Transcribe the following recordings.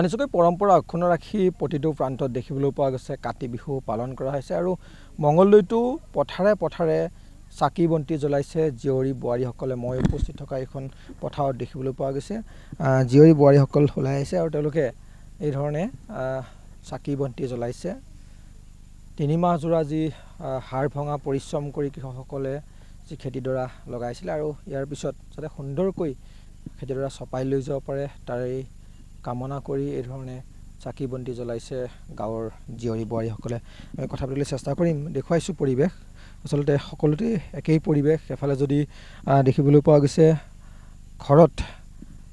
নিশ্চয়কৈ পৰম্পৰা অক্ষুণ্ণ ৰাখি প্ৰতিটো প্ৰান্তত দেখিবলৈ পোৱা গৈছে কাতি বিহু পালন কৰা হৈছে আৰু মংগলদৈতো পথাৰে পথাৰে চাকি বন্তি জ্বলাইছে জীয়ৰী বোৱাৰীসকলে। মই উপস্থিত থকা এখন পথাৰত দেখিবলৈ পোৱা গৈছে জীয়ৰী বোৱাৰীসকল ওলাই আহিছে আৰু তেওঁলোকে এই ধৰণে চাকি বন্তি জ্বলাইছে। 3 মাহ জোৰা যি হাড় ভঙা পৰিশ্ৰম কৰি কৃষকসকলে যি খেতিডৰা লগাইছিল আৰু ইয়াৰ পিছত যাতে সুন্দৰকৈ খেতিডৰা চপাই লৈ যাব পাৰে তাৰে কামনা কৰি এই ধৰণে চাকি বন্তি জ্বলাইছে গাঁৱৰ জীয়ৰী বোৱাৰীসকলে। আমি কথা পাতিবলৈ চেষ্টা কৰিম, দেখুৱাইছোঁ পৰিৱেশ আচলতে সকলোতে একেই পৰিৱেশ। এফালে যদি দেখিবলৈ পোৱা গৈছে ঘৰত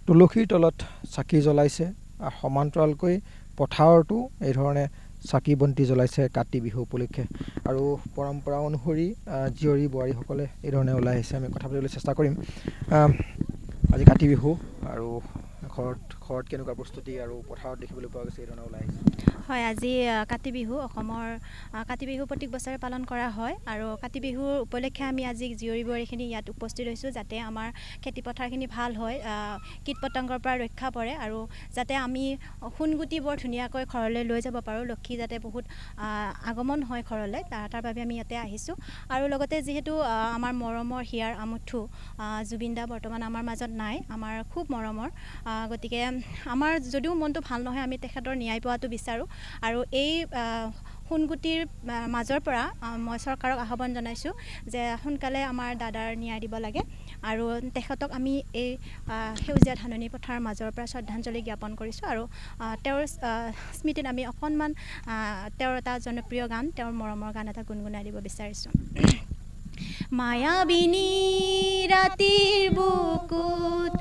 তুলসীৰ তলত চাকি জ্বলাইছে আৰু সমান্তৰালকৈ পথাৰতো এই ধৰণে চাকি বন্তি জ্বলাইছে কাতি বিহু উপলক্ষে আৰু পৰম্পৰা অনুসৰি জীয়ৰী বোৱাৰীসকলে এই ধৰণে ওলাই আহিছে। আমি কথা পাতিবলৈ চেষ্টা কৰিম। আজি কাতি বিহু আৰু ঘৰত কেনেকুৱা প্ৰস্তুতি আৰু পথাৰত দেখিবলৈ পোৱা গৈছে এই ধৰণে ওলাই আহিছে? হয়, আজি কাতি বিহু অসমৰ কাতি বিহু প্ৰত্যেক বছৰে পালন কৰা হয় আৰু কাতি বিহুৰ উপলক্ষে আমি আজি জীয়ৰী বোৱাৰীখিনি ইয়াত উপস্থিত হৈছোঁ যাতে আমাৰ খেতি পথাৰখিনি ভাল হয়, কীট পতংগৰ পৰা ৰক্ষা পৰে আৰু যাতে আমি সোণগুটি বৰ ধুনীয়াকৈ ঘৰলৈ লৈ যাব পাৰোঁ। লক্ষী যাতে বহুত আগমন হয় ঘৰলৈ তাৰ বাবে আমি ইয়াতে আহিছোঁ আৰু লগতে যিহেতু আমাৰ মৰমৰ হিয়াৰ আমঠু জুবিন দা বৰ্তমান আমাৰ মাজত নাই, আমাৰ খুব মৰমৰ, গতিকে আমাৰ যদিও মনটো ভাল নহয় আমি তেখেতৰ ন্যায় পোৱাটো বিচাৰোঁ আৰু এই সোণগুটিৰ মাজৰ পৰা মই চৰকাৰক আহ্বান জনাইছোঁ যে সোনকালে আমাৰ দাদাৰ ন্যায় দিব লাগে আৰু তেখেতক আমি এই সেউজীয়া ধাননি পথাৰৰ মাজৰ পৰা শ্ৰদ্ধাঞ্জলি জ্ঞাপন কৰিছোঁ আৰু তেওঁৰ স্মৃতিত আমি অকণমান তেওঁৰ এটা জনপ্ৰিয় গান, তেওঁৰ মৰমৰ গান এটা গুণগুণাই দিব বিচাৰিছোঁ। মায়াবিনী ৰাতিৰ বুকুত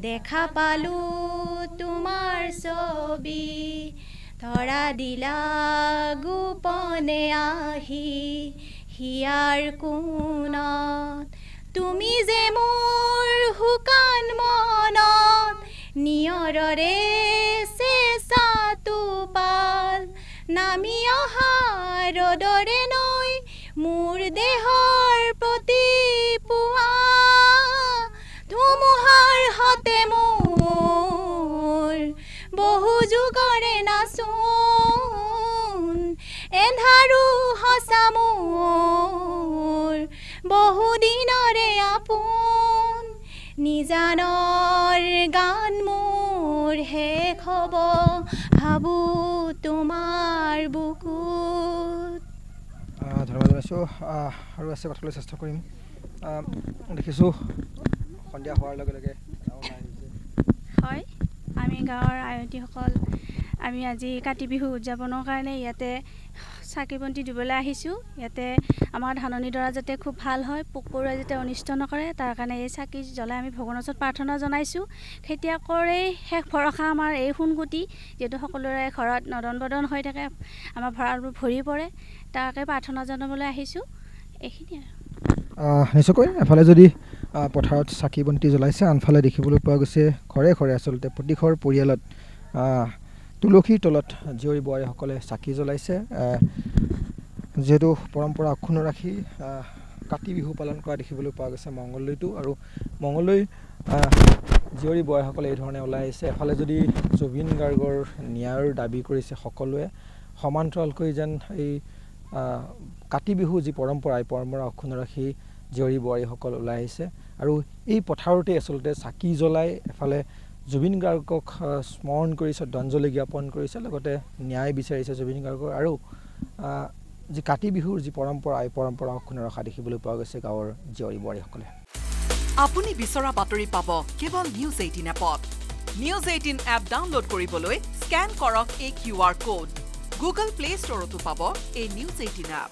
দেখা পালোঁ তোমাৰ ছবি, ধৰা দিলা গোপনে আহি হিয়াৰ কোণত, তুমি যে মোৰ শুকান মনত নিয়ৰৰে চেঁচাটো পাল, নামি অহা ৰ'দৰে নৈ মোৰ দেহৰ প্ৰতি পুৱা, ধুমুহাৰ হতে মোৰ বহু যুগৰে নাচোন, এন্ধাৰো সঁচা মোৰ বহু দিনৰে আপোন, নিজানৰ গান মোৰ শেষ হ'ব ভাবোঁ তোমাৰ বুকুত। ধন্যবাদ জনাইছোঁ আৰু আছে কথালৈ চেষ্টা কৰিম। দেখিছোঁ সন্ধিয়া হোৱাৰ লগে লগে হয়, আমি গাঁৱৰ আয়তীসকল আমি আজি কাতি বিহু উদযাপনৰ কাৰণে ইয়াতে চাকি বন্তি দিবলৈ আহিছোঁ। ইয়াতে আমাৰ ধাননিডৰা যাতে খুব ভাল হয়, পোক পৰুৱাই যাতে অনিষ্ট নকৰে তাৰ কাৰণে এই চাকি জ্বলাই আমি ভগৱানৰ ওচৰত প্ৰাৰ্থনা জনাইছোঁ। খেতিয়কৰেই শেষ ভৰসা আমাৰ এই সোণগুটি, যিহেতু সকলোৰে ঘৰত নদন বদন হৈ থাকে, আমাৰ ভঁৰালবোৰ ভৰি পৰে, তাকে প্ৰাৰ্থনা জনাবলৈ আহিছোঁ। এইখিনিয়ে নিশ্চয়কৈ এফালে যদি পথাৰত চাকি বন্তি জ্বলাইছে, আনফালে দেখিবলৈ পোৱা গৈছে ঘৰে ঘৰে আচলতে প্ৰতিঘৰ পৰিয়ালত তুলসীৰ তলত জীয়ৰী বোৱাৰীসকলে চাকি জ্বলাইছে। যিহেতু পৰম্পৰা অক্ষুণ্ণ ৰাখি কাতি বিহু পালন কৰা দেখিবলৈ পোৱা গৈছে মংগলদৈতো আৰু মংগলদৈ জীয়ৰী বোৱাৰীসকলে এই ধৰণে ওলাই আহিছে। এফালে যদি জুবিন গাৰ্গৰ ন্যায়ৰ দাবী কৰিছে সকলোৱে, সমান্তৰালকৈ যেন এই কাতি বিহু যি পৰম্পৰা এই পৰম্পৰা অক্ষুণ্ণ ৰাখি জীয়ৰী বোৱাৰীসকল ওলাই আহিছে আৰু এই পথাৰতে আচলতে চাকি জ্বলাই এফালে জুবিন গাৰ্গক স্মৰণ কৰি শ্ৰদ্ধাঞ্জলি জ্ঞাপন কৰিছে, লগতে ন্যায় বিচাৰিছে জুবিন গাৰ্গৰ আৰু যি কাতি বিহুৰ যি পৰম্পৰা এই পৰম্পৰা অক্ষুণ্ণ ৰখা দেখিবলৈ পোৱা গৈছে গাঁৱৰ জীয়ৰী বোৱাৰীসকলে। আপুনি বিচৰা বাতৰি পাব কেৱল নিউজ 18 এপত। নিউজ 18 এপ ডাউনলোড কৰিবলৈ স্কেন কৰক এই QR কোড। গুগল প্লে ষ্টৰতো পাব এই নিউজ 18 এপ।